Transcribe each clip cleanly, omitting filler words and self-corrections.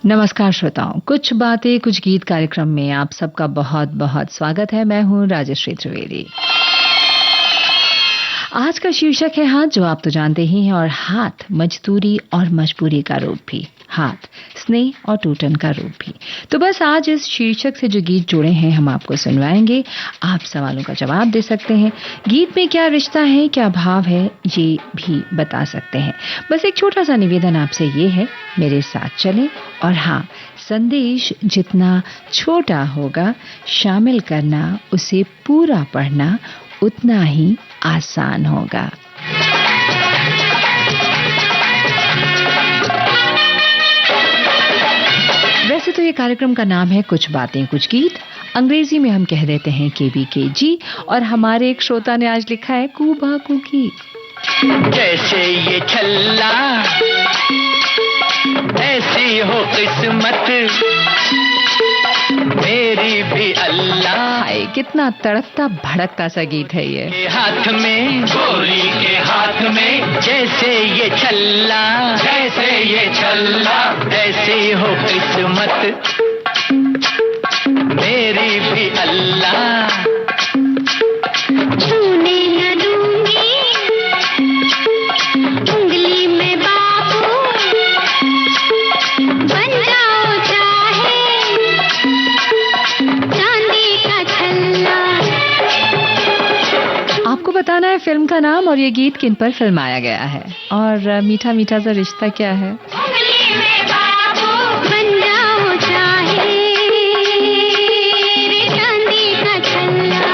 नमस्कार श्रोताओं, कुछ बातें कुछ गीत कार्यक्रम में आप सबका बहुत बहुत स्वागत है। मैं हूं राजश्री त्रिवेदी। आज का शीर्षक है हाथ, जो आप तो जानते ही हैं, और हाथ मजदूरी और मजबूरी का रूप भी, हाथ स्नेह और टूटन का रूप भी। तो बस आज इस शीर्षक से जो गीत जुड़े हैं हम आपको सुनवाएंगे। आप सवालों का जवाब दे सकते हैं। गीत में क्या रिश्ता है, क्या भाव है, ये भी बता सकते हैं। बस एक छोटा सा निवेदन आपसे ये है, मेरे साथ चलें और हाँ, संदेश जितना छोटा होगा शामिल करना, उसे पूरा पढ़ना उतना ही आसान होगा। वैसे तो ये कार्यक्रम का नाम है कुछ बातें कुछ गीत, अंग्रेजी में हम कह देते हैं KBKG, और हमारे एक श्रोता ने आज लिखा है कूबा कुकी। जैसे ये छल्ला ऐसी हो किस्मत मेरी भी अल्लाह। हाय, कितना तड़कता भड़कता सा गीत है ये। के हाथ में, गोरी के हाथ में, जैसे ये छल्ला, जैसे ये छल्ला, ऐसी हो किस्मत मेरी भी अल्लाह। छूने न दूंगी उंगली में बाबू, बन जाओ चाहे चांदी का छल्ला। आपको बताना है फिल्म का नाम और ये गीत किन पर फिल्माया गया है, और मीठा मीठा सा रिश्ता क्या है। उंगली में बाबू, बन जाओ चाहे चांदी का छल्ला।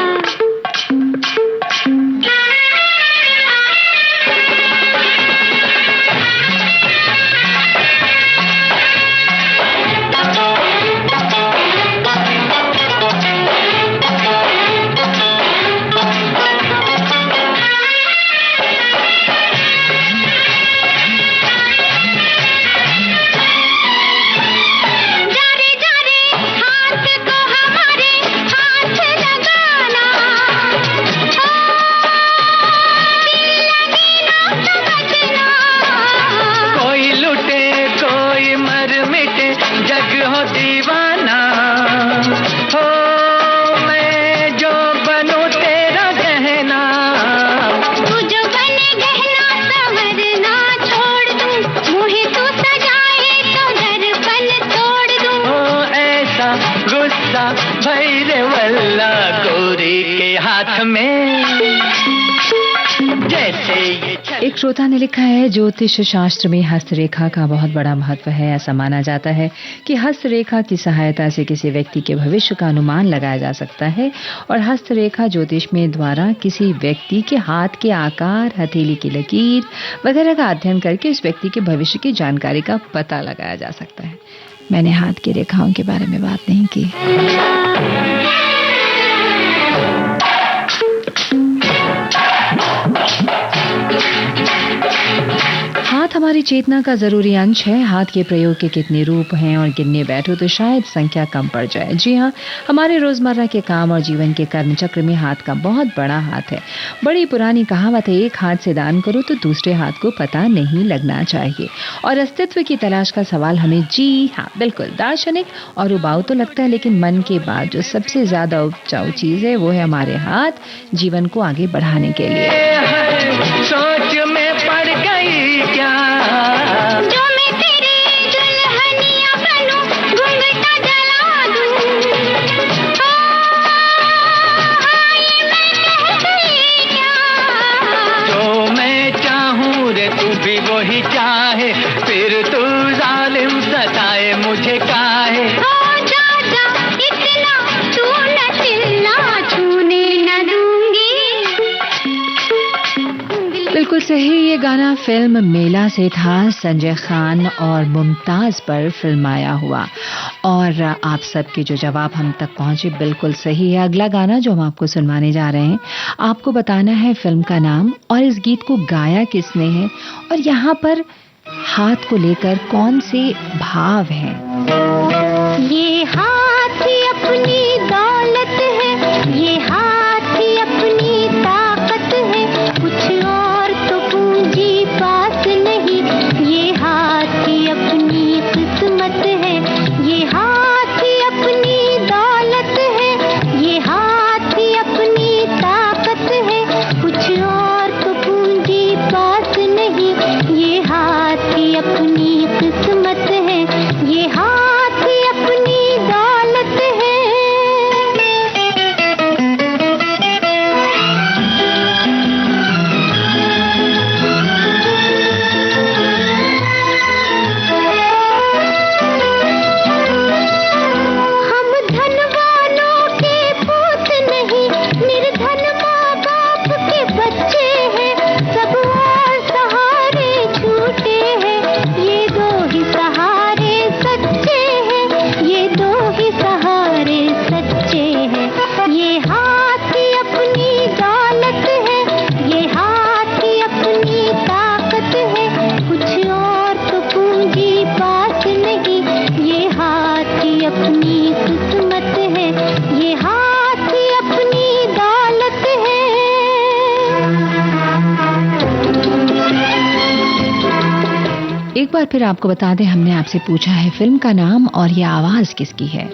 भैरे वल्ला गोरी के हाथ में, जैसे ये एक श्रोता ने लिखा है ज्योतिष शास्त्र में हस्तरेखा का बहुत बड़ा महत्व है। ऐसा माना जाता है कि हस्तरेखा की सहायता से किसी व्यक्ति के भविष्य का अनुमान लगाया जा सकता है, और हस्तरेखा ज्योतिष में द्वारा किसी व्यक्ति के हाथ के आकार, हथेली की लकीर वगैरह का अध्ययन करके उस व्यक्ति के भविष्य की जानकारी का पता लगाया जा सकता है। मैंने हाथ की रेखाओं के बारे में बात नहीं की। हाथ हमारी चेतना का जरूरी अंश है। हाथ के प्रयोग के कितने रूप हैं और गिनने बैठो तो शायद संख्या कम पड़ जाए। जी हाँ, हमारे रोजमर्रा के काम और जीवन के कर्म चक्र में हाथ का बहुत बड़ा हाथ है। बड़ी पुरानी कहावत है, एक हाथ से दान करो तो दूसरे हाथ को पता नहीं लगना चाहिए। और अस्तित्व की तलाश का सवाल हमें, जी हाँ बिल्कुल दार्शनिक और उबाऊ तो लगता है, लेकिन मन के बाद जो सबसे ज्यादा उपजाऊ चीज है वो है हमारे हाथ, जीवन को आगे बढ़ाने के लिए। सोच में पड़ गई क्या, जो मैं तेरी दुल्हनिया बनूं, घूंघटा जला दूं। ये मैं कह गई क्या, जो मैं चाहूं रे तू भी वही चाहे, फिर तू जालिम सताए मुझे काहे। जा जा इतना तू न चिल्ला, छूने न दूंगी। बिल्कुल सही, ये गाना फिल्म मेला से था, संजय खान और मुमताज पर फिल्माया हुआ। और आप सबके जो जवाब हम तक पहुंचे बिल्कुल सही है। अगला गाना जो हम आपको सुनवाने जा रहे हैं, आपको बताना है फिल्म का नाम और इस गीत को गाया किसने है, और यहाँ पर हाथ को लेकर कौन से भाव हैं। ये हाथ अपनी दौलत है, ये हाथ अपनी ताकत है, कुछ और तो पूंजी पास नहीं, ये हाथ अपनी किस्मत है, एक बार फिर आपको बता दें, हमने आपसे पूछा है फिल्म का नाम और ये आवाज किसकी है।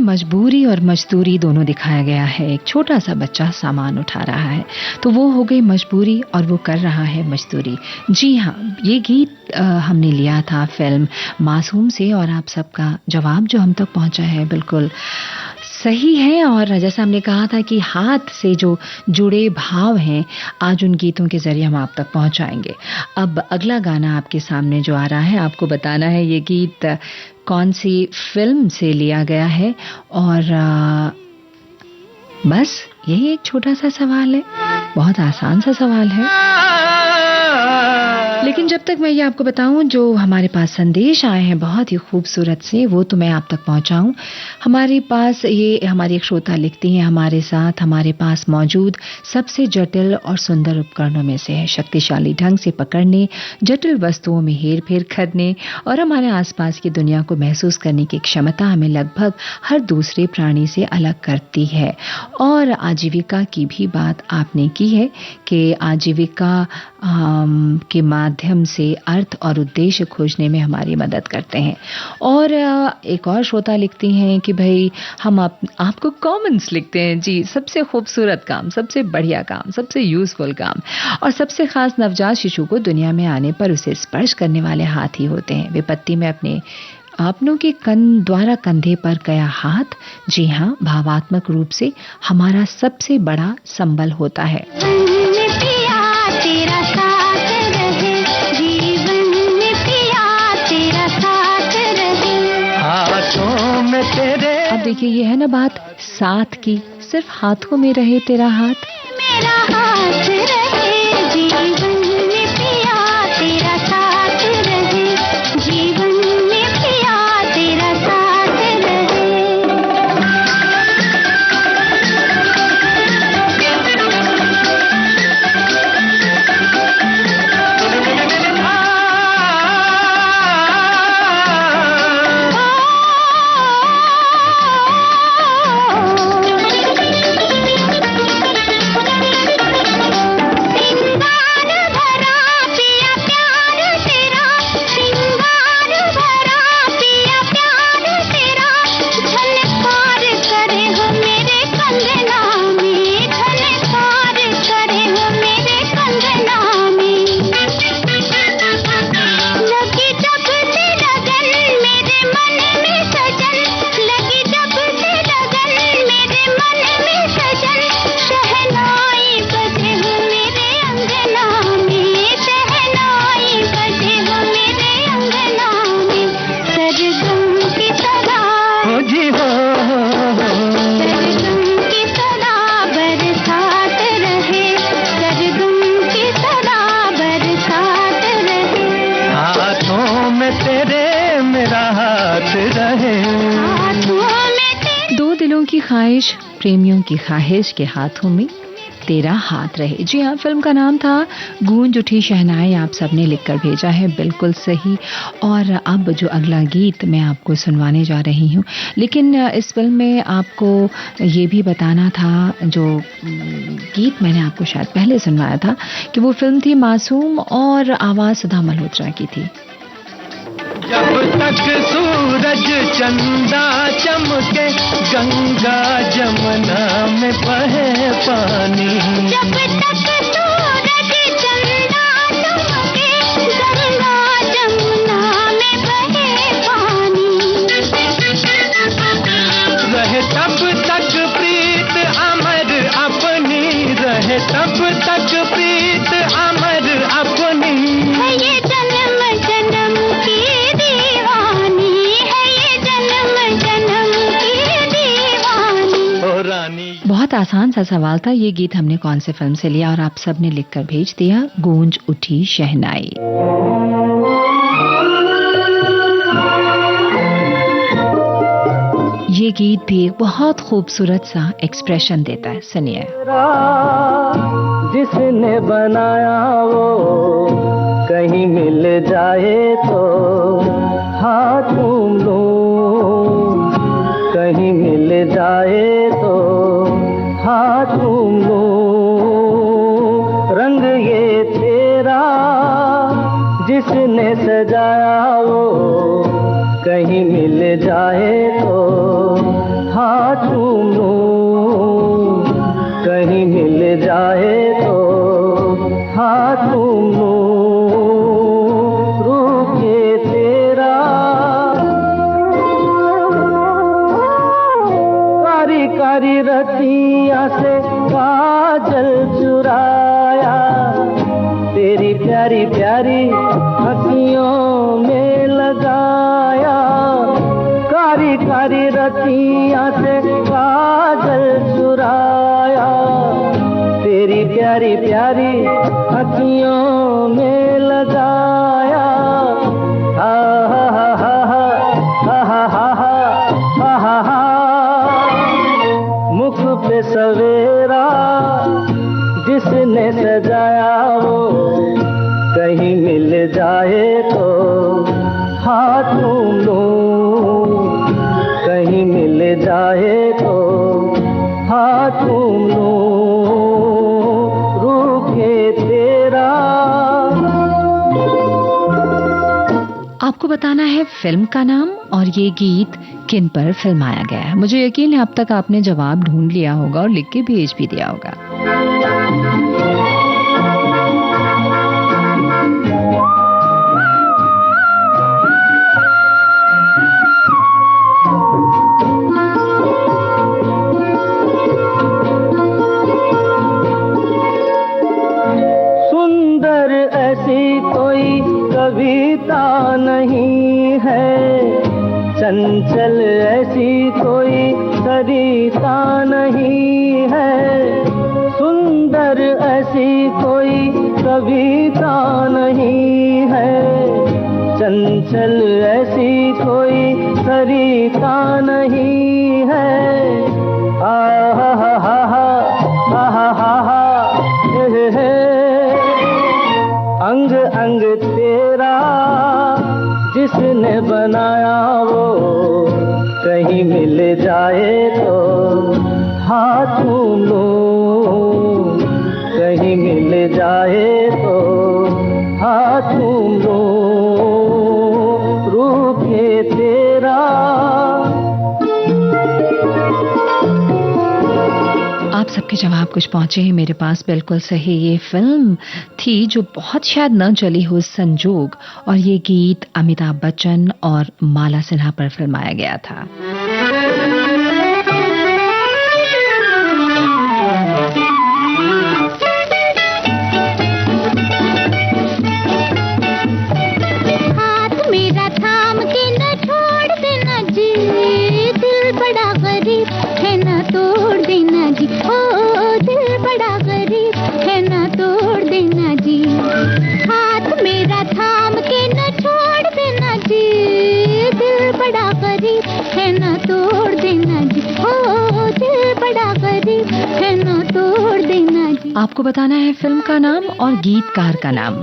मजबूरी और मजदूरी दोनों दिखाया गया है। एक छोटा सा बच्चा सामान उठा रहा है, तो वो हो गई मजबूरी और वो कर रहा है मजदूरी। जी हाँ, ये गीत हमने लिया था फिल्म मासूम से और आप सबका जवाब जो हम तक पहुंचा है बिल्कुल सही है। और जैसा हमने कहा था कि हाथ से जो जुड़े भाव हैं आज उन गीतों के जरिए हम आप तक पहुंचाएंगे। अब अगला गाना आपके सामने जो आ रहा है, आपको बताना है ये गीत कौन सी फिल्म से लिया गया है। और बस यही एक छोटा सा सवाल है, बहुत आसान सा सवाल है। लेकिन जब तक मैं ये आपको बताऊं, जो हमारे पास संदेश आए हैं बहुत ही खूबसूरत से, वो तो मैं आप तक पहुंचाऊं। हमारे पास ये हमारी एक श्रोता लिखती हैं, हमारे साथ हमारे पास मौजूद सबसे जटिल और सुंदर उपकरणों में से है, शक्तिशाली ढंग से पकड़ने, जटिल वस्तुओं में हेर फेर करने और हमारे आसपास की दुनिया को महसूस करने की क्षमता हमें लगभग हर दूसरे प्राणी से अलग करती है। और आजीविका की भी बात आपने की है कि आजीविका के माध्यम से अर्थ और उद्देश्य खोजने में हमारी मदद करते हैं। और एक और श्रोता लिखती हैं कि भाई हम आपको कमेंट्स लिखते हैं जी, सबसे खूबसूरत काम, सबसे बढ़िया काम, सबसे यूजफुल काम और सबसे खास नवजात शिशु को दुनिया में आने पर उसे स्पर्श करने वाले हाथ ही होते हैं। विपत्ति में अपने आपनों के द्वारा कंधे पर गया हाथ, जी हाँ, भावात्मक रूप से हमारा सबसे बड़ा संबल होता है। अब देखिए, ये है ना बात साथ की, सिर्फ हाथों में रहे तेरा हाथ, मेरा हाथ रहे जीवन में पिया तेरा साथ रहे, जीवन में पिया तेरा साथ रहे। दो दिलों की ख्वाहिश, प्रेमियों की ख्वाहिश के हाथों में तेरा हाथ रहे। जी हाँ, फिल्म का नाम था गूंज उठी शहनाई। आप सबने लिखकर भेजा है, बिल्कुल सही। और अब जो अगला गीत मैं आपको सुनवाने जा रही हूँ, लेकिन इस फिल्म में आपको ये भी बताना था, जो गीत मैंने आपको शायद पहले सुनवाया था, कि वो फिल्म थी मासूम और आवाज़ सुधा मल्होत्रा की थी। जब तक सूरज चंदा चमके, गंगा जमुना में बहे पानी, जब तक सूरज चंदा चमके, गंगा जमुना में बहे पानी, रहे तब तक प्रीत अमर अपनी, रहे तब तक प्रीत अमर अपनी, है ये जन्म जन्म की दीवानी, है ये जन्म बहुत आसान सा सवाल था। ये गीत हमने कौन से फिल्म से लिया और आप सब ने लिखकर भेज दिया। गूंज उठी शहनाई। ये गीत भी एक बहुत खूबसूरत सा एक्सप्रेशन देता है, सुनिए। जिसने बनाया वो कहीं मिल जाए तो हाथ चूम लूं, कहीं मिल जाए तो हाथ चूम लूं। रंग ये तेरा जिसने सजाया वो कहीं मिल जाए तो हाथ चूम लूं, कहीं मिल जाए तो हाथ चूम लूं। रूप ये तेरा कारी कारी रतिया से काजल चुराया, तेरी प्यारी प्यारी अखियों में लगाया। कारी कारी रतिया से काजल चुराया, तेरी प्यारी प्यारी अखियों में लगाया। हा हा हा हा हा हा हा हा हा। मुख पे सवेरा जिसने सजाया वो कहीं मिल जाए तो हाथ चूम लूं, कहीं मिल जाए तो हाथ चूम लूं। रूप ये तेरा। आपको बताना है फिल्म का नाम और ये गीत किन पर फिल्माया गया है। मुझे यकीन है अब तक आपने जवाब ढूंढ लिया होगा और लिख के भेज भी दिया होगा। सुंदर ऐसी कोई कविता नहीं है, चंचल ऐसी कोई सरिता नहीं है। सुंदर ऐसी कोई कविता नहीं है, चंचल ऐसी कोई सरिता नहीं है। हा हा हा हा हा हा हा हा हे हे। अंग अंग तेरा जिसने बनाया वो कहीं मिल जाए तो हाथ चूम लूं, कहीं मिल जाए तो हाथ चूम लूं। रूप ये तेरा। आप सबके जवाब कुछ पहुंचे हैं मेरे पास, बिल्कुल सही। ये फिल्म थी जो बहुत शायद न चली हो, संजोग, और ये गीत अमिताभ बच्चन और माला सिन्हा पर फिल्माया गया था। हाथ मेरा थाम के न छोड़ देना जी, दिल बड़ा गरीब है न तोड़ देना जी। ओ दिल बड़ा गरीब है न तोड़ देना जी। हाथ मेरा थाम के न छोड़ देना जी, दिल बड़ा गरीब है न तोड़ देना जी। ओ दिल बड़ा गरीब है न तोड़ देना जी। आपको बताना है फिल्म का नाम और गीतकार का नाम।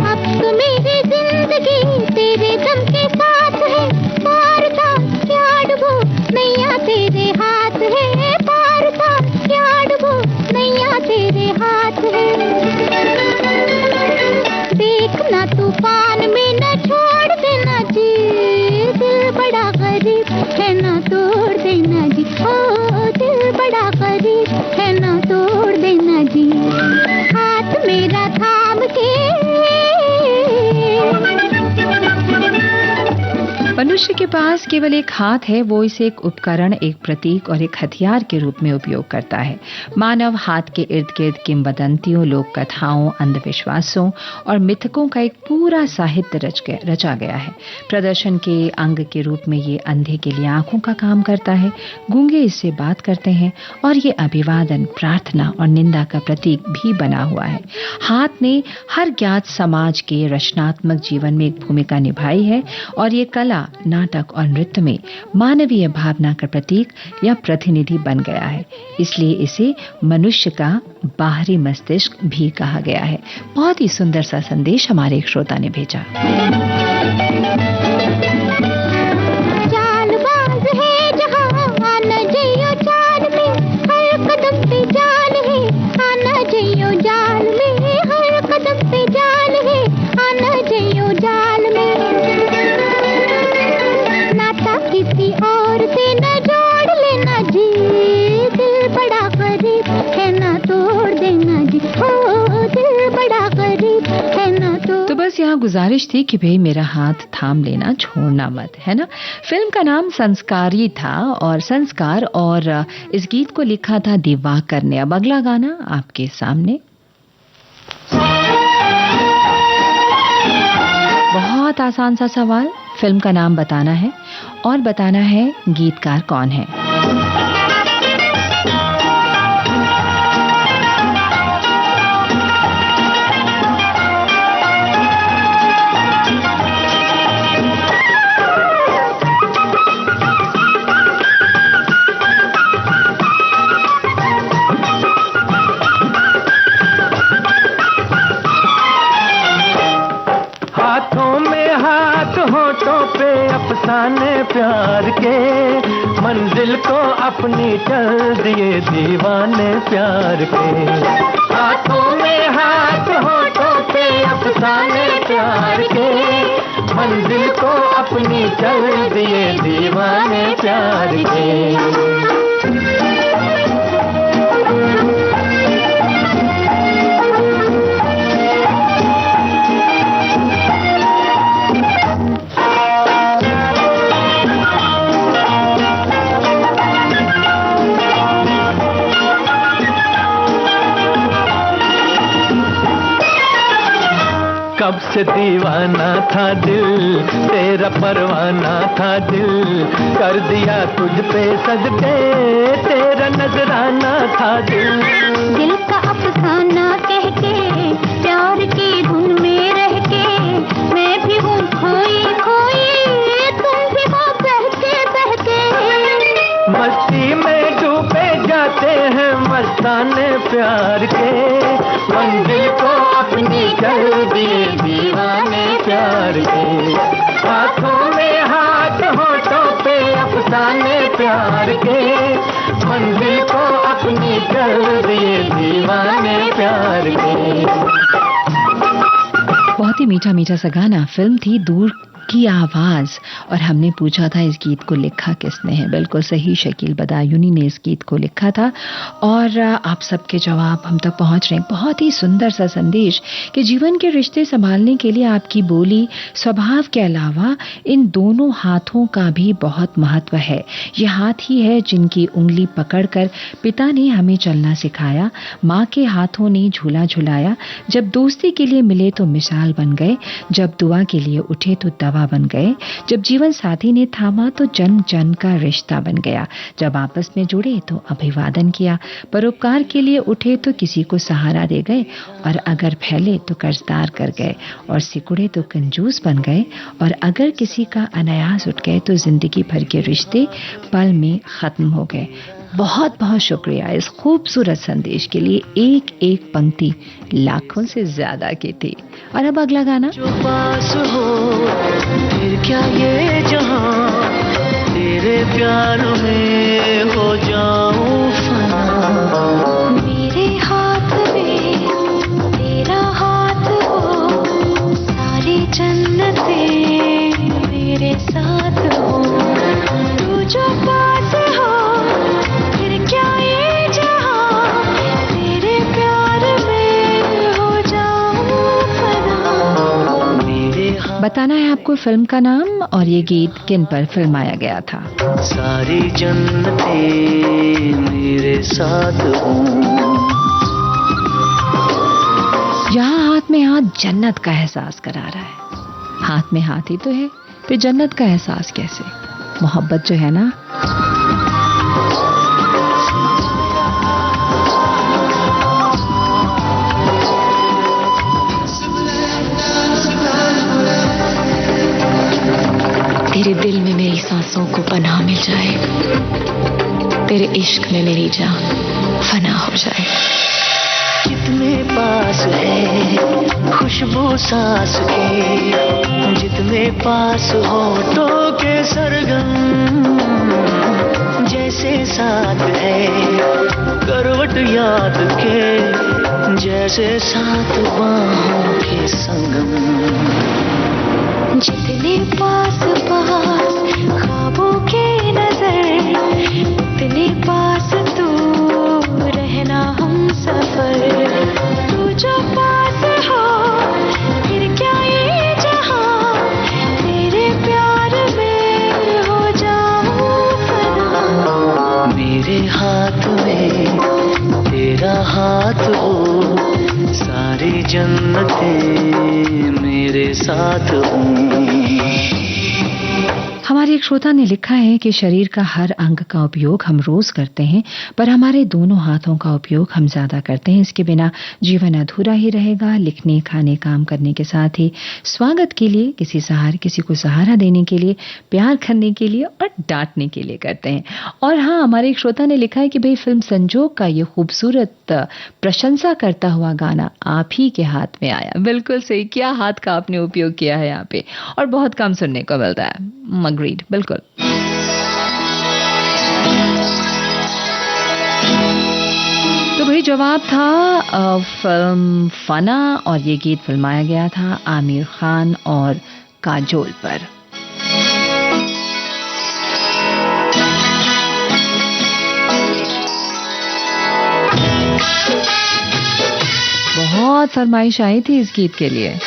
अब तो मेरी जिंदगी तेरे दम के साथ है, पार था क्या डुबो नैया तेरे हाथ है। पार था क्या डुबो नैया तेरे हाथ है। देखना तूफान में न छोड़ देना जी, दिल बड़ा गरीब मनुष्य के पास केवल एक हाथ है, वो इसे एक उपकरण, एक प्रतीक और एक हथियार के रूप में उपयोग करता है। मानव हाथ के इर्द गिर्द किंवदंतियों, लोक कथाओं, अंधविश्वासों और मिथकों का एक पूरा साहित्य रचा गया है। प्रदर्शन के अंग के रूप में ये अंधे के लिए आंखों का काम करता है, गूंगे इससे बात करते हैं और ये अभिवादन, प्रार्थना और निंदा का प्रतीक भी बना हुआ है। हाथ ने हर ज्ञात समाज के रचनात्मक जीवन में एक भूमिका निभाई है और ये कला, नाटक और नृत्य में मानवीय भावना का प्रतीक या प्रतिनिधि बन गया है। इसलिए इसे मनुष्य का बाहरी मस्तिष्क भी कहा गया है। बहुत ही सुंदर सा संदेश हमारे एक श्रोता ने भेजा। चालबाज है जहां आना जइयो चाल में, हर कदम पे जाल है आना जइयो जाल में, हर कदम पे जाल है आना जइयो जाल में। नाता किसी और से न जोड़ लेना जी, दिल बड़ा गरीब है ना तोड़ देना जी, ओ दिल बड़ा गरीब है ना तो बस यहाँ गुजारिश थी कि भाई मेरा हाथ थाम लेना, छोड़ना मत, है ना। फिल्म का नाम संस्कारी था और संस्कार, और इस गीत को लिखा था दिवाकर ने। अब अगला गाना आपके सामने। बहुत आसान सा सवाल, फिल्म का नाम बताना है और बताना है गीतकार कौन है। अफसाने प्यार के, मंजिल को अपनी चल दिए दीवाने प्यार के। हाथों में हाथ, होठों पे अफसाने प्यार के, मंजिल को अपनी चल दिए दीवाने प्यार के। कब से दीवाना था दिल, तेरा परवाना था दिल, कर दिया तुझ पे सजदे, तेरा नजराना था दिल। दिल का अफसाना कह के, प्यार की धुन में रह के, मैं भी हूँ खोई खोई, तुम भी हो बहके बहके। मस्ती में डूबे जाते हैं मस्ताने प्यार के, मंजिल को अपनी चल दिए दीवाने प्यार के। हाथों में हाथ, होठों पे अफसाने प्यार के, मंजिल को अपनी चल दिए दीवाने प्यार के। बहुत ही मीठा मीठा सा गाना, फिल्म थी दूर की आवाज, और हमने पूछा था इस गीत को लिखा किसने है। बिल्कुल सही, शकील बदायूनी ने इस गीत को लिखा था और आप सबके जवाब हम तक पहुंच रहे हैं। बहुत ही सुंदर सा संदेश कि जीवन के रिश्ते संभालने के लिए आपकी बोली, स्वभाव के अलावा इन दोनों हाथों का भी बहुत महत्व है। ये हाथ ही है जिनकी उंगली पकड़कर पिता ने हमें चलना सिखाया, माँ के हाथों ने झूला झुलाया, जब दोस्ती के लिए मिले तो मिसाल बन गए, जब दुआ के लिए उठे तो दवा बन गए, जब जीवन साथी ने थामा तो जन जन का रिश्ता बन गया, जब आपस में जुड़े तो अभिवादन किया, परोपकार के लिए उठे तो किसी को सहारा दे गए, और अगर फैले तो कर्जदार कर गए, और सिकुड़े तो कंजूस बन गए, और अगर किसी का अनायास उठ गए तो जिंदगी भर के रिश्ते पल में खत्म हो गए। बहुत बहुत शुक्रिया इस खूबसूरत संदेश के लिए। एक एक पंक्ति लाखों से ज्यादा की थी। और अब अगला गाना। जो पास हो फिर क्या ये जहां, तेरे प्यार में हो जाऊं फना। मेरे हाथ में तेरा हाथ हो, सारी जन्नतें मेरे साथ हो। तू जो पास हो फिर क्या ये जहां, तेरे प्यार में हो जाऊं फना। मेरे हाथ बताना है आपको फिल्म का नाम और ये गीत किन पर फिल्माया गया था। सारी जन्नतें मेरे साथ हों। यहाँ हाथ में हाथ जन्नत का एहसास करा रहा है। हाथ में हाथ ही तो है, फिर जन्नत का एहसास कैसे? मोहब्बत जो है ना, तेरे दिल में मेरी सांसों को पनाह मिल जाए, तेरे इश्क में मेरी जान फना हो जाए। जितने पास है खुशबू सांस के, जितने पास होठों के सरगम, जैसे साथ है करवट याद के, जैसे साथ बाहों के संगम। जितने पास पास ख्वाबों के नजर, उतने पास तू रहना हम सफर। तू जो पास हो फिर क्या ये जहां, तेरे प्यार में हो जाऊं फना। मेरे हाथ में तेरा हाथ हो, सारी जन्नतें मेरे साथ हों। हमारे एक श्रोता ने लिखा है कि शरीर का हर अंग का उपयोग हम रोज करते हैं, पर हमारे दोनों हाथों का उपयोग हम ज्यादा करते हैं। इसके बिना जीवन अधूरा ही रहेगा। लिखने, खाने, काम करने के साथ ही स्वागत के लिए, किसी को सहारा देने के लिए, प्यार करने के लिए और डांटने के लिए करते हैं। और हाँ, हमारे एक श्रोता ने लिखा है कि भाई फिल्म संजोग का ये खूबसूरत प्रशंसा करता हुआ गाना आप ही के हाथ में आया। बिल्कुल सही, क्या हाथ का आपने उपयोग किया है यहाँ पे, और बहुत कम सुनने को मिलता है। अग्रीड, बिल्कुल। तो भाई जवाब था फिल्म फना, और ये गीत फिल्माया गया था आमिर खान और काजोल पर। बहुत फरमाइश आई थी इस गीत के लिए।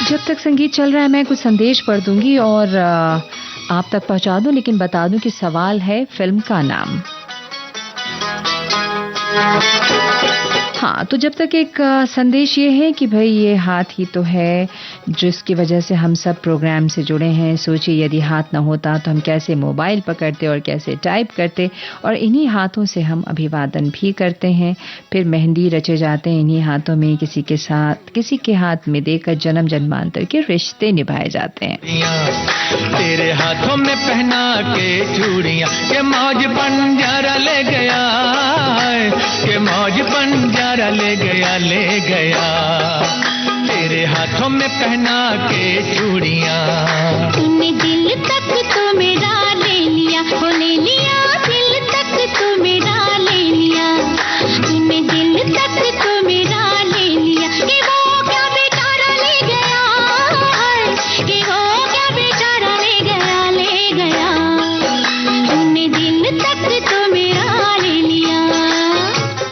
जब तक संगीत चल रहा है मैं कुछ संदेश पढ़ दूंगी और आप तक पहुंचा दूं, लेकिन बता दूं कि सवाल है फिल्म का नाम। हाँ, तो जब तक एक संदेश ये है कि भाई ये हाथ ही तो है जिसकी वजह से हम सब प्रोग्राम से जुड़े हैं। सोचिए यदि हाथ ना होता तो हम कैसे मोबाइल पकड़ते और कैसे टाइप करते, और इन्हीं हाथों से हम अभिवादन भी करते हैं। फिर मेहंदी रचे जाते हैं इन्हीं हाथों में, किसी के साथ किसी के हाथ में देकर जन्म जन्मांतर के रिश्ते निभाए जाते हैं। तेरे हाथों में पहना के चूड़ियां के मौज बंजारा ले गया, के मौज बंजारा ले गया, ले गया। तेरे हाथों में पहना के चूड़ियां, तूने दिल तक तो मेरा ले लिया, हो ले लिया दिल तक तो मेरा ले लिया। तूने दिल तक तो मेरा ले लिया, कि वो क्या बेचारा ले गया, कि वो क्या बेचारा ले गया, ले गया। तूने दिल तक तो मेरा ले लिया।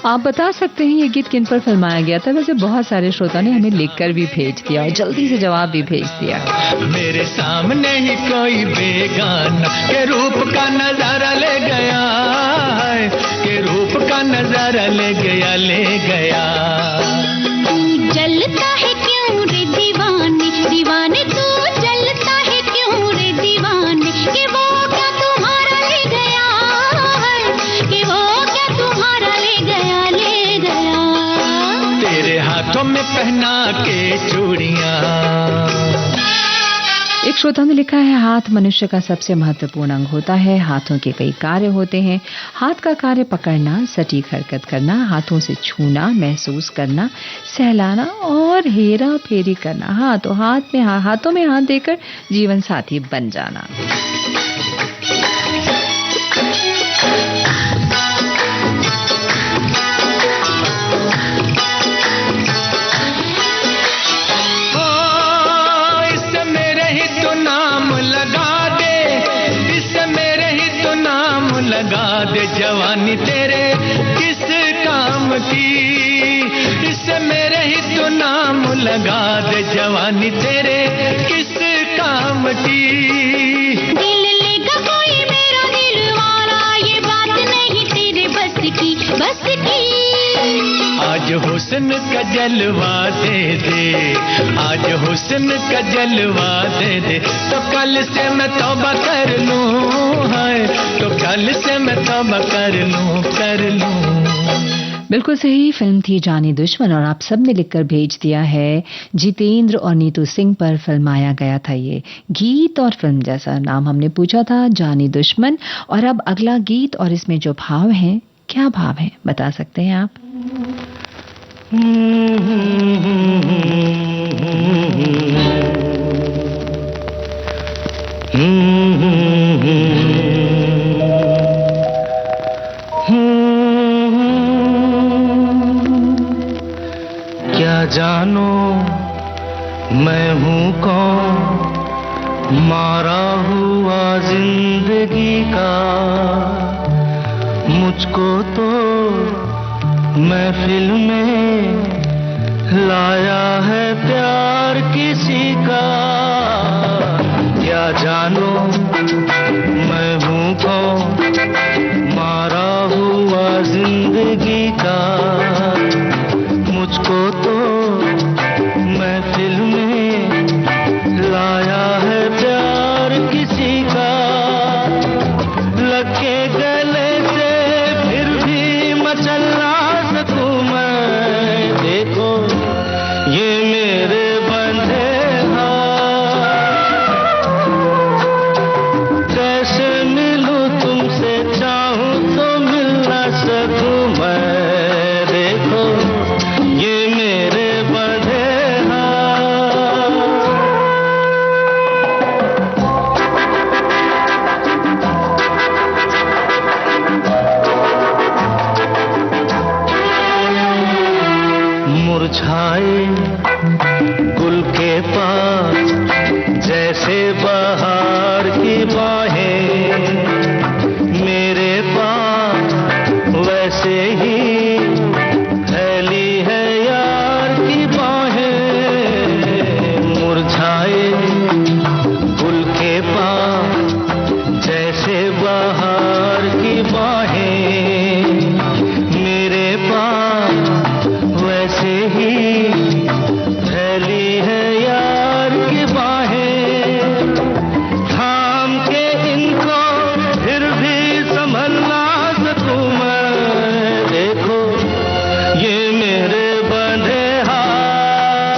आप बता सकते हैं ये गीत किन पर फिल्माया गया था? वैसे बहुत सारे श्रोता ने हमें लिखकर भी भेज दिया और जल्दी से जवाब भी भेज दिया। मेरे सामने ही कोई बेगाना के रूप का नजारा ले गया, के रूप का नजारा ले गया, ले गया। तू जलता है क्यों रे दीवाने, दीवाने तू जलता है क्यों रे दीवाने, कि वो क्या तुम्हारा ले गया, कि वो क्या तुम्हारा ले गया, ले गया। तेरे हाथों में पहना के चूड़ियां। एक श्रोता ने लिखा है हाथ मनुष्य का सबसे महत्वपूर्ण अंग होता है। हाथों के कई कार्य होते हैं। हाथ का कार्य पकड़ना, सटीक हरकत करना, हाथों से छूना, महसूस करना, सहलाना और हेरा फेरी करना। हाँ, तो हाथों में हाथ देकर जीवन साथी बन जाना। लगा दे जवानी तेरे किस काम की, इससे मेरे ही तो नाम लगा दे जवानी तेरे किस काम की। दिल लेगा कोई मेरा दिल वाला, ये बात नहीं तेरे बस की, बस की। आज हुस्न का जलवा दे दे, आज हुस्न का जलवा दे दे, तो कल से मैं तौबा कर लूं, हाय तो कल से मैं तौबा कर लूं। बिल्कुल सही फिल्म थी जानी दुश्मन, और आप सब ने लिखकर भेज दिया है जितेंद्र और नीतू सिंह पर फिल्माया गया था ये गीत, और फिल्म जैसा नाम हमने पूछा था जानी दुश्मन। और अब अगला गीत, और इसमें जो भाव हैं, क्या भाव हैं बता सकते हैं आप? क्या जानो मैं हूँ कौन, मारा हुआ जिंदगी का, मुझको तो महफिल में लाया है प्यार किसी का। क्या जानो मैं हूँ कौन, मारा हुआ जिंदगी का, मुझको तो महफिल में लाया है प्यार किसी का। लगे गले से फिर भी मचल ना सकूं मैं, देखो ये मेरे बंधे हाथ, कैसे मिलूं तुमसे चाहूं तो मिल ना सकूं मैं, देखो ये मेरे बंधे हाथ। मुरझाए गुल के पास जैसे बहार की बाहें, मेरे पास वैसे ही फैली है यार की बाहें। मुरझाए गुल के पास जैसे बहार की बाहें, मेरे पास वैसे ही फैली है यार की बाहें। थाम के इनको फिर भी संभल ना सकूं मैं, देखो ये मेरे बंधे हाथ,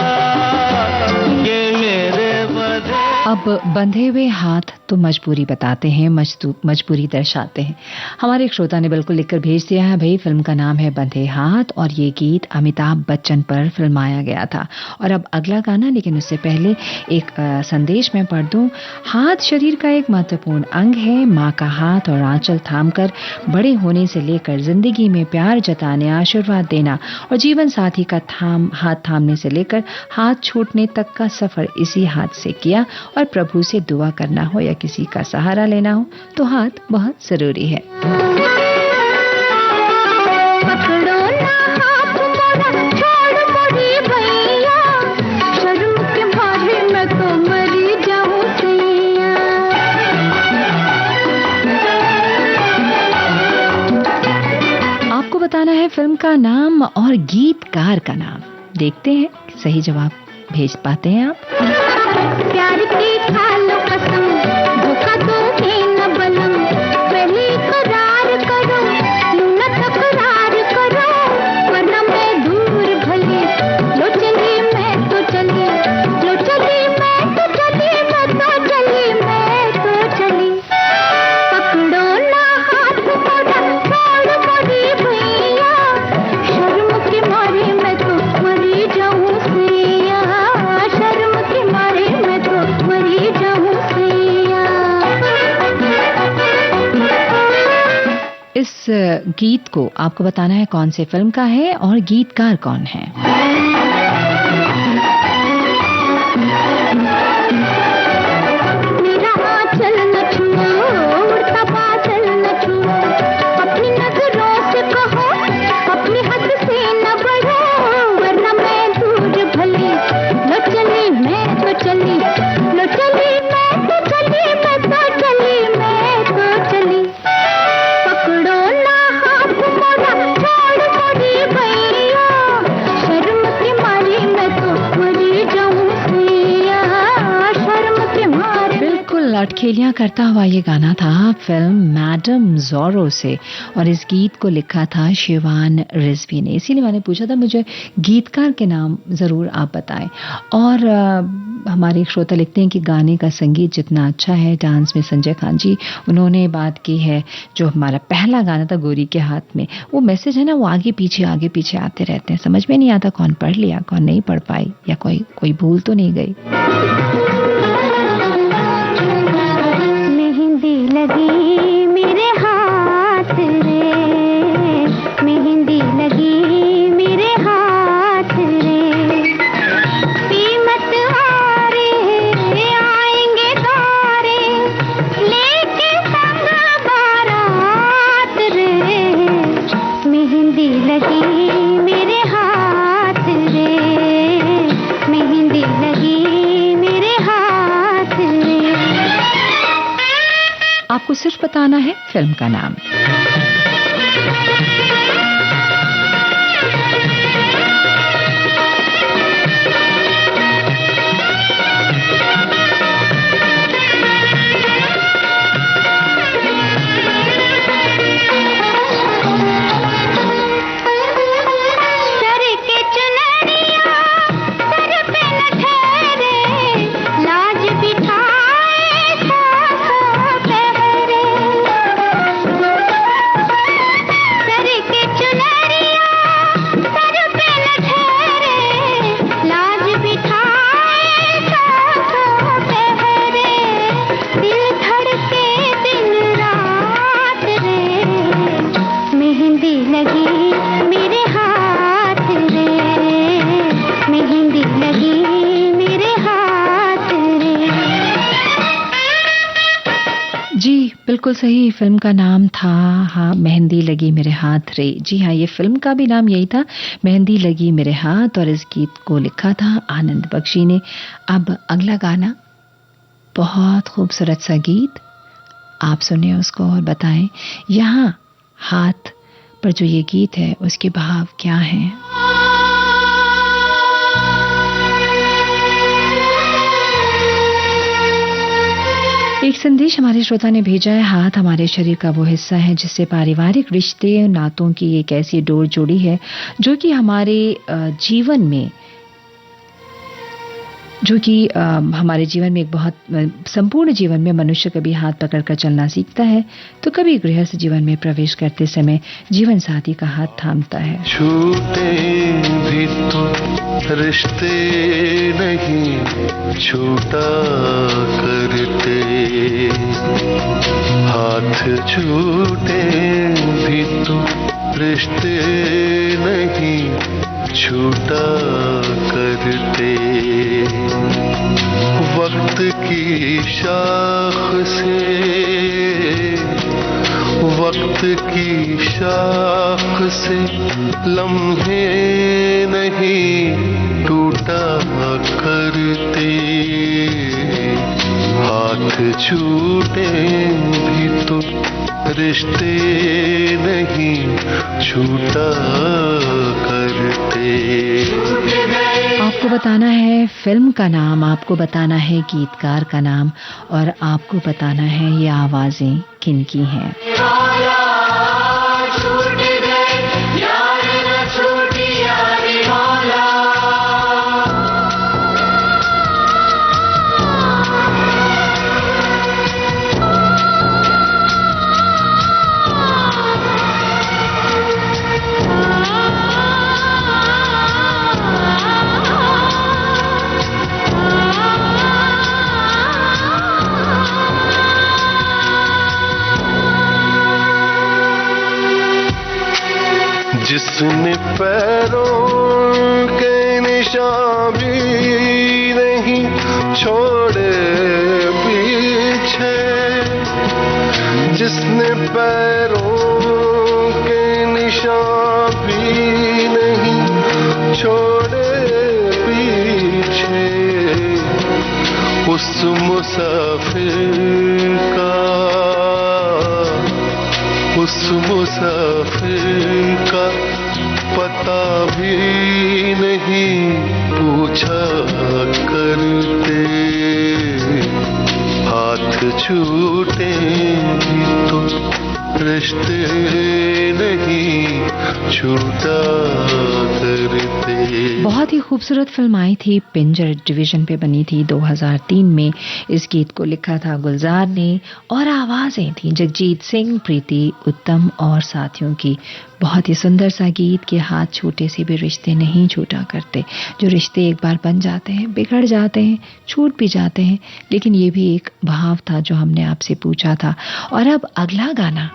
ये मेरे बंधे। अब बंधे हुए हाथ तो मजबूरी बताते हैं, मजबूरी दर्शाते हैं। हमारे एक श्रोता ने बिल्कुल लिखकर भेज दिया है, भाई फिल्म का नाम है बंधे हाथ, और ये गीत अमिताभ बच्चन पर फिल्माया गया था। और अब अगला गाना, लेकिन उससे पहले एक संदेश मैं पढ़ दूं। हाथ शरीर का एक महत्वपूर्ण अंग है। माँ का हाथ और आंचल थामकर बड़े होने से लेकर जिंदगी में प्यार जताने, आशीर्वाद देना, और जीवन साथी का हाथ थामने से लेकर हाथ छूटने तक का सफर इसी हाथ से किया। और प्रभु से दुआ करना हो या किसी का सहारा लेना हो तो हाथ बहुत जरूरी है। पकड़ो ना हाथ मोरा, छोड़ मोरी भैया, शर्म के मारे मैं तो मरी जाऊं सैया। आपको बताना है फिल्म का नाम और गीतकार का नाम। देखते हैं सही जवाब भेज पाते हैं आप। प्यार की खा लो कसम, धोखा तो है न बलम, पहले करार करो, यूं न तकरार करो, वरना मैं दूर भले। लो चली मैं तो चली, लो चली मैं तो चली, मैं तो चली, मैं तो चली। पकड़ो ना हाथ मोरा, छोड़ मोरी भैया, शर्म के मारे मैं तो मरी जाऊं सैया, शर्म के मारे मैं तो मरी जाऊं सैया। इस गीत को आपको बताना है कौन से फिल्म का है और गीतकार कौन है। मेरा आंचल न छुओ, उड़ता बादल न छुओ, सहेलियां करता हुआ ये गाना था फिल्म मैडम ज़ोरो से और इस गीत को लिखा था शिवान रिजवी ने। इसीलिए मैंने पूछा था मुझे गीतकार के नाम ज़रूर आप बताएं। और हमारे एक श्रोता लिखते हैं कि गाने का संगीत जितना अच्छा है, डांस में संजय खान जी उन्होंने बात की है। जो हमारा पहला गाना था गोरी के हाथ में, वो मैसेज है ना, वो आगे पीछे आते रहते हैं, समझ में नहीं आता कौन पढ़ लिया कौन नहीं पढ़ पाई या कोई भूल तो नहीं गई। मेहंदी लगी मेरे हाथ रे, मेहंदी लगी मेरे हाथ रे, कीमत वारे आएंगे तारे लेके संग बारात रे, मेहंदी लगी मेरे हाथ रे, मेहंदी लगी मेरे हाथ रे। आपको सिर्फ बताना है फिल्म का नाम। बिल्कुल सही, फिल्म का नाम था हाँ मेहंदी लगी मेरे हाथ रे। जी हाँ, ये फिल्म का भी नाम यही था, मेहंदी लगी मेरे हाथ, और इस गीत को लिखा था आनंद बख्शी ने। अब अगला गाना, बहुत खूबसूरत सा गीत, आप सुनिए उसको और बताएं यहाँ हाथ पर जो ये गीत है उसके भाव क्या हैं। एक संदेश हमारे श्रोता ने भेजा है, हाथ हमारे शरीर का वो हिस्सा है जिससे पारिवारिक रिश्ते नातों की एक ऐसी डोर जुड़ी है जो कि हमारे जीवन में एक बहुत संपूर्ण जीवन में मनुष्य कभी हाथ पकड़कर चलना सीखता है तो कभी गृहस्थ जीवन में प्रवेश करते समय जीवन साथी का हाथ थामता है। छूटे भी तो रिश्ते नहीं छूटा करते, हाथ छूटे भी तो रिश्ते नहीं छूटा करते, वक्त की शाख से लम्हे नहीं टूटा करते, हाथ छूटे भी तो रिश्ते नहीं छूटा करते। आपको बताना है फिल्म का नाम, आपको बताना है गीतकार का नाम, और आपको बताना है ये आवाजें किनकी हैं। जिसने पैरों के निशान भी नहीं छोड़े पीछे, जिसने पैरों के निशान भी नहीं छोड़े पीछे, उस मुसाफिर का पता भी नहीं पूछा करते, हाथ हाथ छूटे तो रिश्ते नहीं छूटा करते। बहुत ही खूबसूरत फिल्म आई थी, पिंजर डिवीजन पे बनी थी 2003 में। इस गीत को लिखा था गुलजार ने और आवाजें थी जगजीत सिंह, प्रीति उत्तम और साथियों की। बहुत ही सुंदर सा गीत कि हाथ छूटे से भी रिश्ते नहीं छूटा करते। जो रिश्ते एक बार बन जाते हैं, बिगड़ जाते हैं, छूट भी जाते हैं, लेकिन ये भी एक भाव था जो हमने आपसे पूछा था। और अब अगला गाना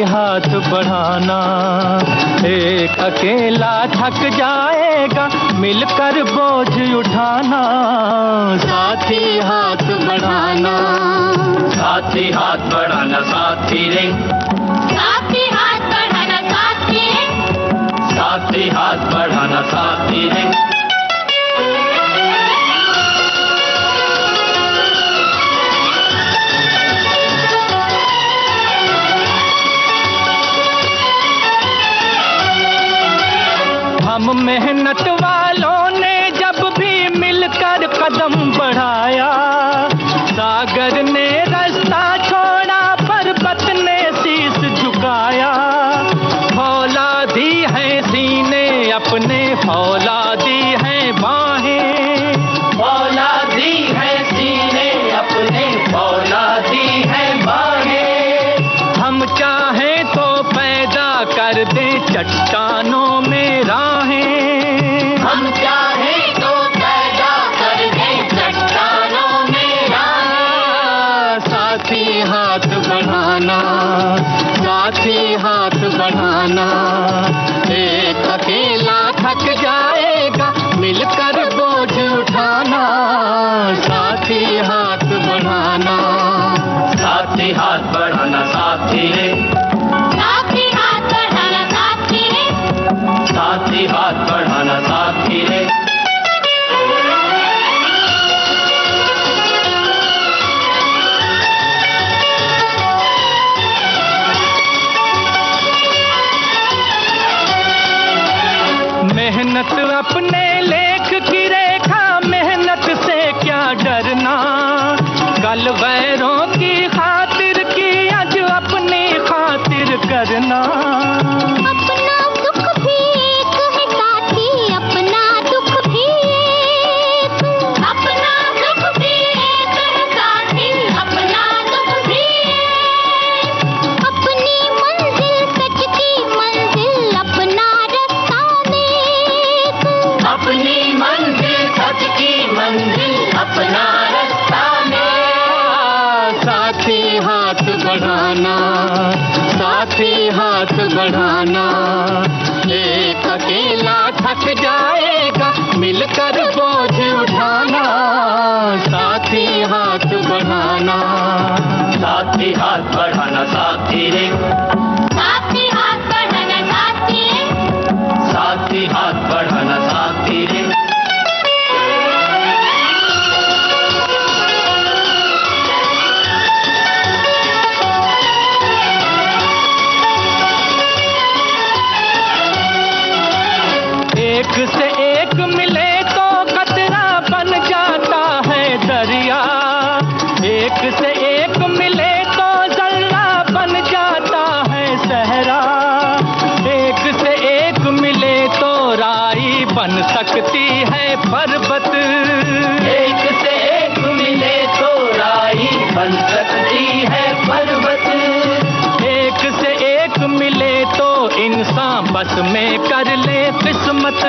हाथ बढ़ाना, एक अकेला थक जाएगा मिलकर बोझ उठाना। साथी हाथ बढ़ाना, साथी हाथ बढ़ाना साथी रे, साथी हाथ बढ़ाना साथी रे, साथी हाथ बढ़ाना साथी रे। हम मेहनत वालों ने जब भी मिलकर कदम बढ़ाया, सागर ने रास्ता छोड़ा पर्वत ने शीश झुकाया। फौलादी है सीने अपने, फौलादी है बाहें, फौलादी है सीने अपने, फौलादी है बाहें। हम चाहें तो पैदा कर दे चट्टानों में राहें, हम चाहें तो पैदा कर दे चट्टानों में राहें। साथी हाथ बढ़ाना, साथी हाथ बढ़ाना, एक अकेला थक जाएगा मिलकर बोझ उठाना। साथी हाथ बढ़ाना, साथी हाथ बढ़ाना साथी रे, साथी हाथ बढ़ाना साथी रे, साथी हाथ बढ़ाना साथी रे। मेहनत अपने लेख की रेखा, मेहनत से क्या डरना। कल गैरों की खातिर की आज अपनी खातिर करना। अपना दुख भी एक है साथी, अपना दुख भी एक, अपना दुख भी एक है साथी, अपना दुख भी एक। अपनी मंजिल सच की मंजिल, अपना रास्ता नेक, अपनी मंजिल सच की मंजिल, अपना रास्ता नेक। साथी हाथ बढ़ाना, साथी हाथ बढ़ाना, एक अकेला थक जाएगा मिलकर बोझ उठाना। साथी हाथ बढ़ाना, साथी हाथ बढ़ाना साथी रे, साथी हाथ बढ़ाना साथी रे, साथी हाथ बढ़ाना साथी रे। एक से एक मिले तो कतरा बन जाता है दरिया, एक से एक मिले तो जर्रा बन जाता है सहरा। एक से एक मिले तो राई बन सकती है पर्वत, एक से एक मिले तो राई बन सकती है पर्वत। एक से एक मिले तो इंसान बस में कर ले किस्मत,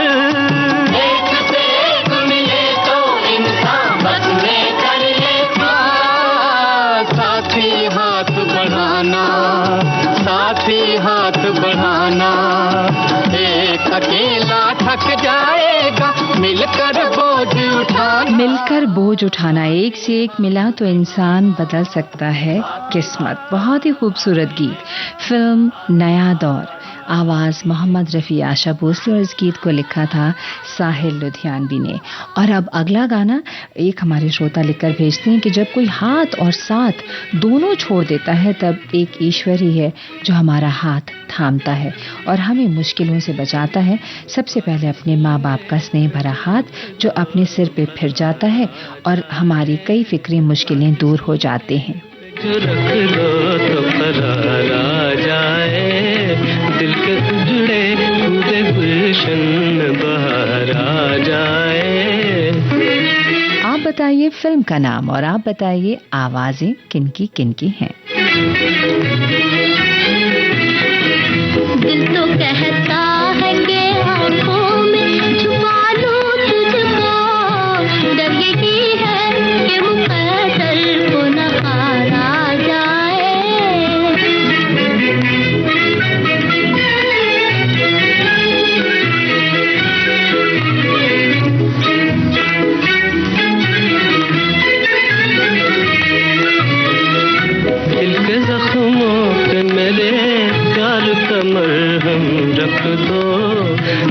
उठाना। मिलकर बोझ उठाना, एक से एक मिला तो इंसान बदल सकता है किस्मत। बहुत ही खूबसूरत गीत, फिल्म नया दौर, आवाज मोहम्मद रफी, आशा भोसले और इस गीत को लिखा था साहिल लुधियानवी ने। और अब अगला गाना एक हमारे श्रोता लिखकर भेजते हैं कि जब कोई हाथ और साथ दोनों छोड़ देता है तब एक ईश्वर ही है जो हमारा हाथ थामता है और हमें मुश्किलों से बचाता है। सबसे पहले अपने माँ बाप का स्नेह भरा हाथ जो अपने सिर पे फिर जाता है और हमारी कई फिक्री मुश्किलें दूर हो जाते हैं। जो रख लो तो करार आ जाए, दिल के उजड़े हुए गुलशन बहार आ जाए। आप बताइए फिल्म का नाम और आप बताइए आवाजें किनकी किनकी हैं। दिल तो कहता है कि आंखों में छुपा लूं तुझको, डर यही है कि मुकद्दर को नकार आ जाए। दिल के जख्मों पे मेरे प्यार का मरहम रख दो,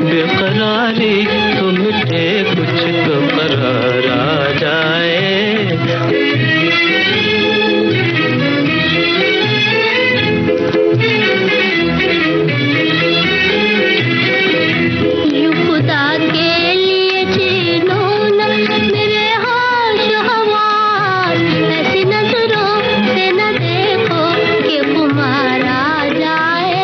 बेकरारी तो मिटे कुछ तो करार आ जाए। यूं खुदा के लिए छीनो न मेरे होश हवास, ऐसी नजरों से न देखो कि खुमार आ जाए।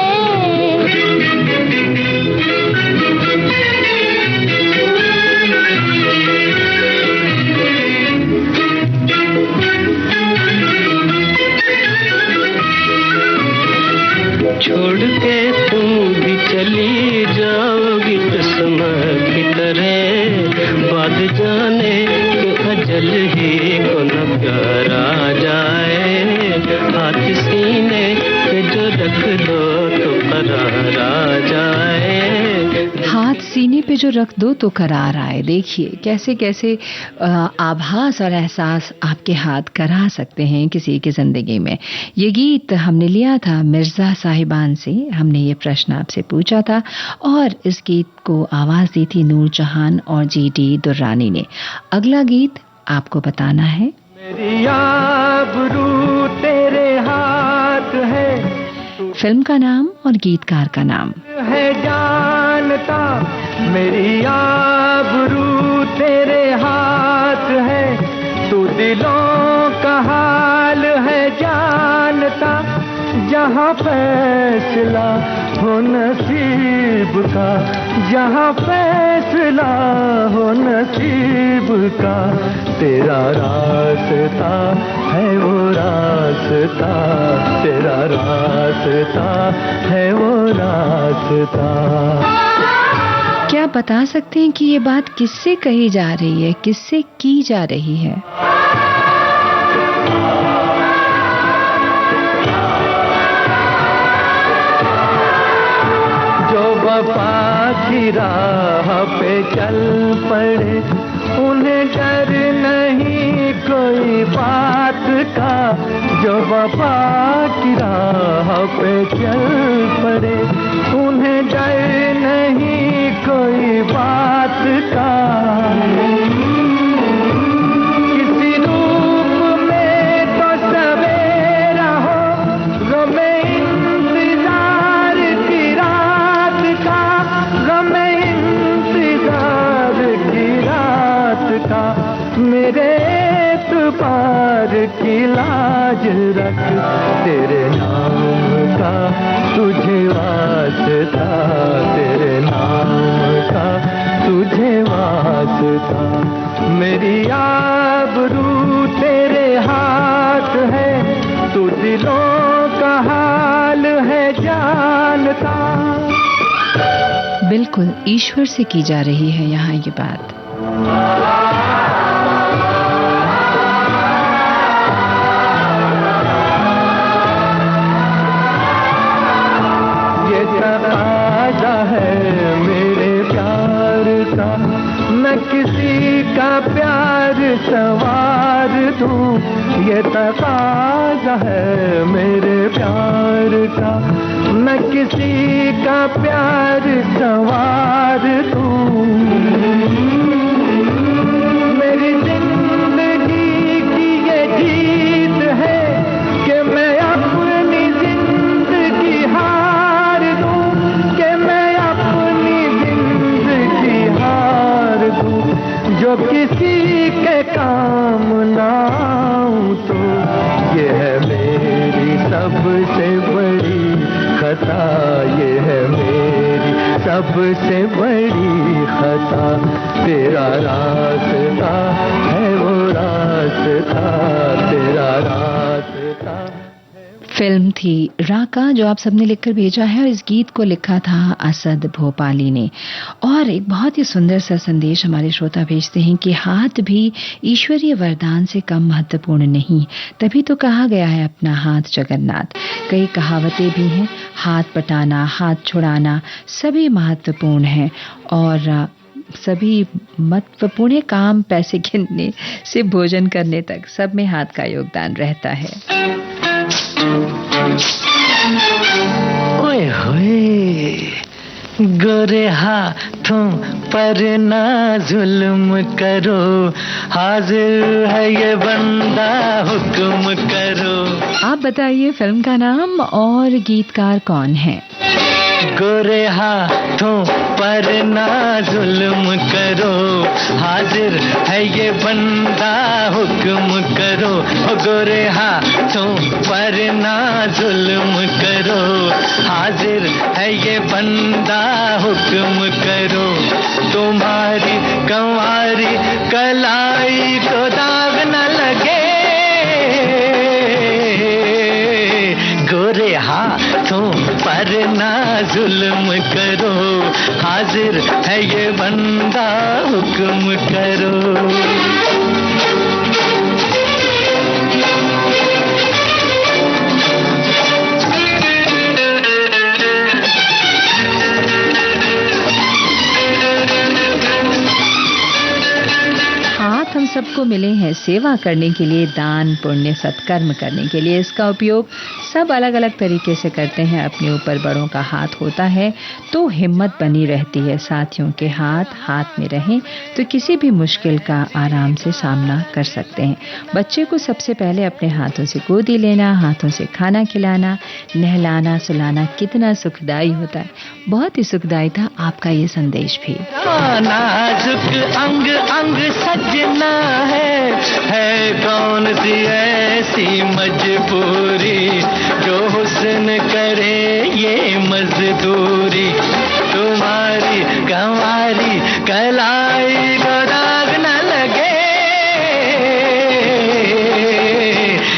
छोड़ के तुम भी चली जाओगी किस्मत की तरह, बाद जाने कि अजल ही को न प्यार आ जाए। हाथ सीने पे जो रख दो तो करार आ जाए। हाथ सीने पे जो रख दो तो करार आए। देखिए कैसे कैसे आभास और एहसास आपके हाथ करा सकते हैं किसी की जिंदगी में। ये गीत हमने लिया था मिर्जा साहिबान से। हमने ये प्रश्न आपसे पूछा था और इस गीत को आवाज दी थी नूर जहान और जीडी दुर्रानी ने। अगला गीत आपको बताना है। मेरी आबरू तेरे हाथ है, फिल्म का नाम और गीतकार का नाम। है जानता मेरी आबरू तेरे हाथ है, तू दिलों का हाल है जानता। जहाँ फैसला हो नसीब का, जहाँ फैसला हो नसीब का, तेरा रास्ता है वो रास्ता, तेरा रास्ता है वो रास्ता। क्या आप बता सकते हैं कि ये बात किससे कही जा रही है, किससे की जा रही है? जो वफा की राह पे चल पड़े उन्हें डर नहीं कोई बात का, जो वफा की राह पे चल पड़े उन्हें डर नहीं कोई बात का। किसी रूप में तो सवेरा हो, गमे इंतजार की रात का, गमे इंतजार की रात का। मेरे एतबार की लाज रख, तेरे नाम का तुझे वास्ता, तेरे नाम का तुझे वास्ता। मेरी आबरू तेरे हाथ है, तू दिलों का हाल है जानता। बिल्कुल ईश्वर से की जा रही है यहाँ ये बात। ये तकाज़ा है मेरे प्यार का, मैं किसी का प्यार सवार दूं, ये तकाज़ा है मेरे प्यार का। मैं किसी का प्यार सवार दूं, मेरी जिंदगी की ये जीत है कि मैं अपनी जिंदगी हार दूं, कि मैं अपनी जिंदगी हार दूं। जो किसी के काम ना आऊं तो ये है मेरी सबसे बड़ी खता, ये है मेरी सबसे बड़ी खता। तेरा रास्ता है वो रास्ता, तेरा रास्ता। फिल्म थी राका, जो आप सबने लिखकर भेजा है, और इस गीत को लिखा था असद भोपाली ने। और एक बहुत ही सुंदर सा संदेश हमारे श्रोता भेजते हैं कि हाथ भी ईश्वरीय वरदान से कम महत्वपूर्ण नहीं, तभी तो कहा गया है अपना हाथ जगन्नाथ। कई कहावतें भी हैं, हाथ बटाना, हाथ छुड़ाना सभी महत्वपूर्ण हैं, और सभी महत्वपूर्ण काम पैसे गिनने से भोजन करने तक सब में हाथ का योगदान रहता है। ओए होए, गोरे हाथों पर ना जुल्म करो, हाजिर है ये बंदा हुक्म करो। आप बताइए फिल्म का नाम और गीतकार कौन है? गोरे हाथों पर ना जुल्म करो, हाजिर है ये बंदा हुक्म करो। गोरे हाथों पर ना जुल्म करो, हाजिर है ये बंदा हुक्म करो। तुम्हारी कंवारी कलाई को दाग न लगे, गोरे हाथों पर ना जुल्म करो, हाजिर है ये बंदा हुक्म करो। हाथ हम सबको मिले हैं सेवा करने के लिए, दान पुण्य सत्कर्म करने के लिए। इसका उपयोग सब अलग अलग तरीके से करते हैं। अपने ऊपर बड़ों का हाथ होता है तो हिम्मत बनी रहती है। साथियों के हाथ हाथ में रहें तो किसी भी मुश्किल का आराम से सामना कर सकते हैं। बच्चे को सबसे पहले अपने हाथों से गोदी लेना, हाथों से खाना खिलाना, नहलाना सुलाना कितना सुखदायी होता है। बहुत ही सुखदायी था आपका ये संदेश भी। नाजुक अंग अंग सजना है कौन सी ऐसी मजबूरी, जो हुस्न करे ये मजदूरी। तुम्हारी कंवारी कलाई को दाग न लगे,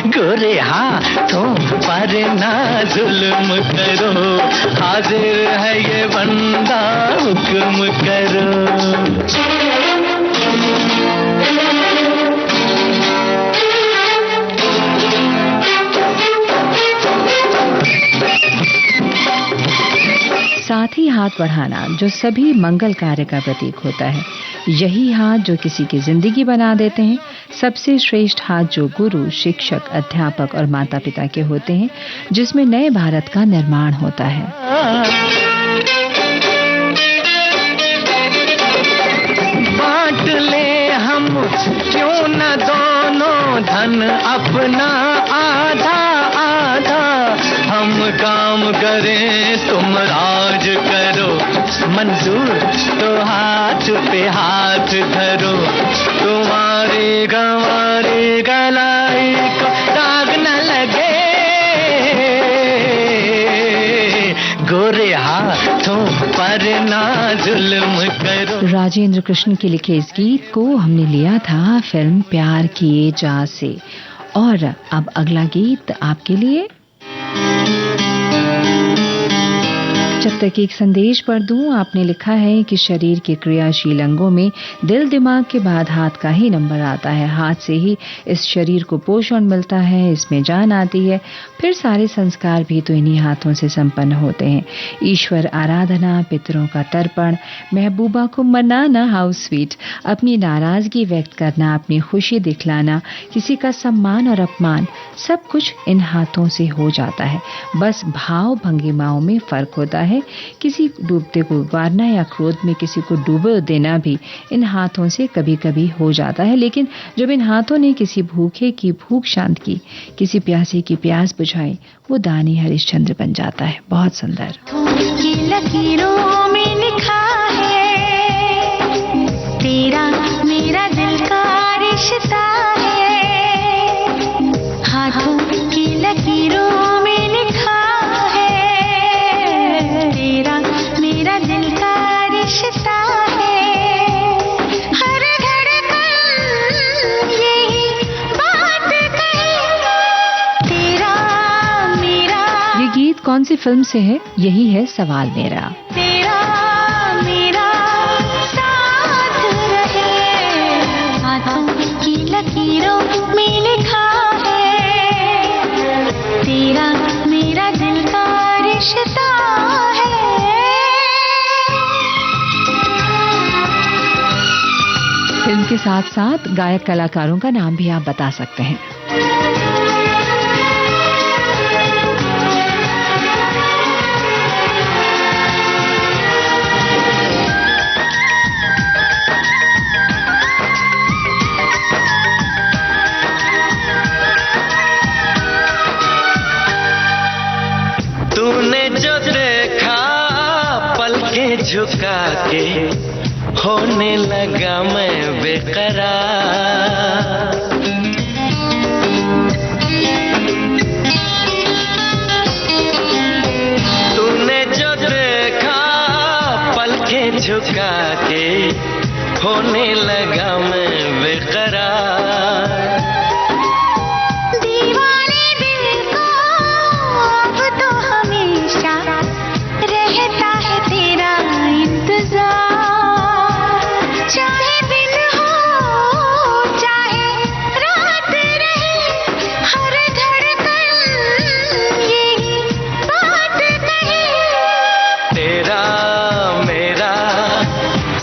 गोरे हाथों पर ना जुल्म करो, हाजिर है ये बंदा हुक्म करो। साथ ही हाथ बढ़ाना जो सभी मंगल कार्य का प्रतीक होता है। यही हाथ जो किसी की जिंदगी बना देते हैं। सबसे श्रेष्ठ हाथ जो गुरु, शिक्षक, अध्यापक और माता पिता के होते हैं, जिसमें नए भारत का निर्माण होता है। बांट ले हम क्यों न दोनों धन अपना आधा आधा, हम काम करें तुम राज करो, मंजूर तो हाथ पे हाथ धरो। तुम्हारी गंवारी गलाई को दाग न लगे, गोरे हाथों पर ना जुल्म करो। राजेंद्र कृष्ण के लिखे इस गीत को हमने लिया था फिल्म प्यार किए जा से। और अब अगला गीत आपके लिए। जब तक एक संदेश पढ़ दूं, आपने लिखा है कि शरीर के क्रियाशील अंगों में दिल दिमाग के बाद हाथ का ही नंबर आता है। हाथ से ही इस शरीर को पोषण मिलता है, इसमें जान आती है, फिर सारे संस्कार भी तो इन्हीं हाथों से संपन्न होते हैं। ईश्वर आराधना, पितरों का तर्पण, महबूबा को मनाना, हाउस स्वीट, अपनी नाराजगी व्यक्त करना, अपनी खुशी दिखलाना, किसी का सम्मान और अपमान, सब कुछ इन हाथों से हो जाता है। बस भाव भंगिमाओं में फर्क होता है। किसी डूबते को उबारना या क्रोध में किसी को डूबे देना भी इन हाथों से कभी कभी हो जाता है, लेकिन जब इन हाथों ने किसी भूखे की भूख शांत की, किसी प्यासे की प्यास बुझाई, वो दानी हरिश्चंद्र बन जाता है। बहुत सुंदर। की लकीरों में लिखा है तेरा मेरा दिल का रिश्ता है। हाथों की लकीरों में लिखा है तेरा मेरा दिल का रिश्ता है। हर धड़कन यही बात कहे तेरा मेरा। ये गीत कौन सी फिल्म से है? यही है सवाल मेरा। तेरा मेरा साथ रहे, हाथों की लकीरों में लिखा है तेरा मेरा दिल का रिश्ता है। फिल्म के साथ साथ गायक कलाकारों का नाम भी आप बता सकते हैं। तूने जो देखा पलकें झुका के, होने लगा मैं बेकरार। तूने जो देखा पलकें झुका के, होने लगा मैं बेकरार। दीवाने दिल को अब तो हमेशा रहता है तेरा इंतजार। चाहे दिन हो चाहे रात रहे, हर धड़कन यही बात कहे तेरा मेरा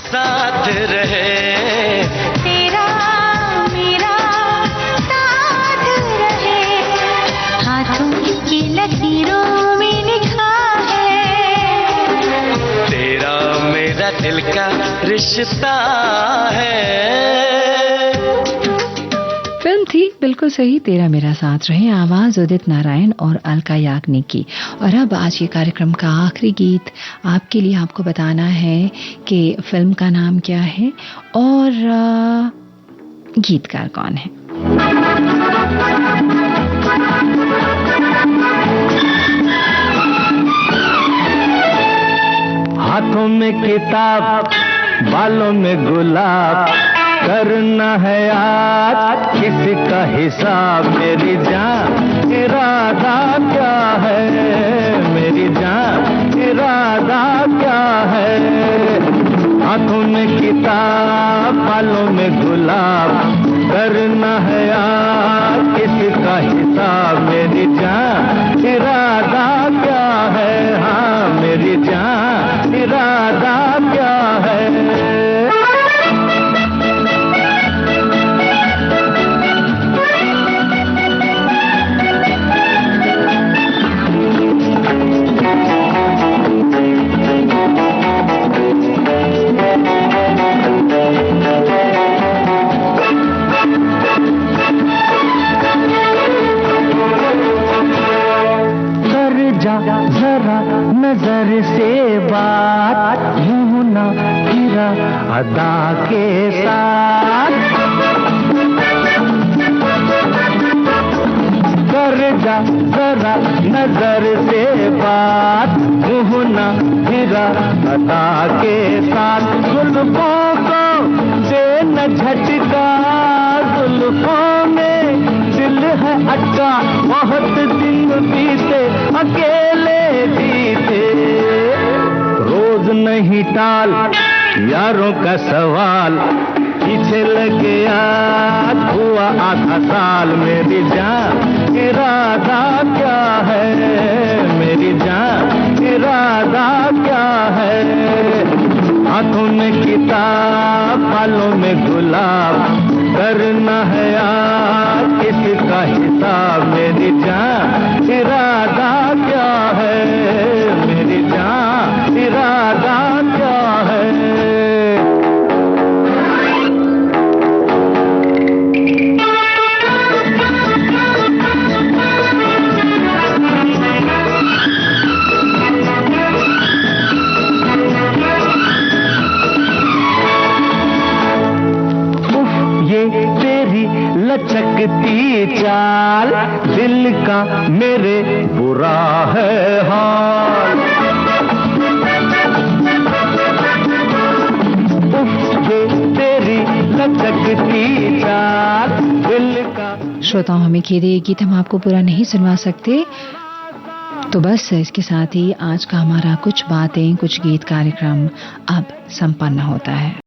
साथ रहे, तेरा मेरा साथ रहे। हाथों की लकीरों में लिखा है तेरा मेरा दिल का रिश्ता है। फिल्म थी बिल्कुल सही, तेरा मेरा साथ रहे। आवाज उदित नारायण और अलका याग्निक की। और अब आज के कार्यक्रम का आखिरी गीत आपके लिए, आपको बताना है कि फिल्म का नाम क्या है और गीतकार कौन है। हाथों में किताब, बालों में गुलाब, करना है आज किसी का हिसाब। मेरी जान इरादा क्या है, मेरी जान इरादा क्या है। हाथों में किताब, बालों में गुलाब, करना है आज किसी का हिसाब। मेरी जान इरादा क्या है, हाँ मेरी जान इरादा क्या है। जरा नजर से बात, यूं ना फिरा अदा के साथ। कर जा जरा नजर से बात, यूं ना फिरा अदा के साथ। जुल्फों को दे न झटका, जुल्फों में दिल है अटका। बहुत दिन बीते अकेले बीते, रोज नहीं टाल यारों का सवाल, पीछे लगे आज हुआ आधा साल। मेरी जान इरादा क्या है, मेरी जान इरादा क्या है। हाथों में किताब बालों में गुलाब, करना है आज किसका हिसाब। मेरी जान इरादा क्या है, मेरी जान इरादा क्या है। लचकती चाल, दिल का मेरे बुरा है हाल। तेरी लचकती चाल, दिल का। श्रोताओं, हमें खेद है, ये गीत हम आपको पूरा नहीं सुनवा सकते। तो बस इसके साथ ही आज का हमारा कुछ बातें कुछ गीत कार्यक्रम अब संपन्न होता है।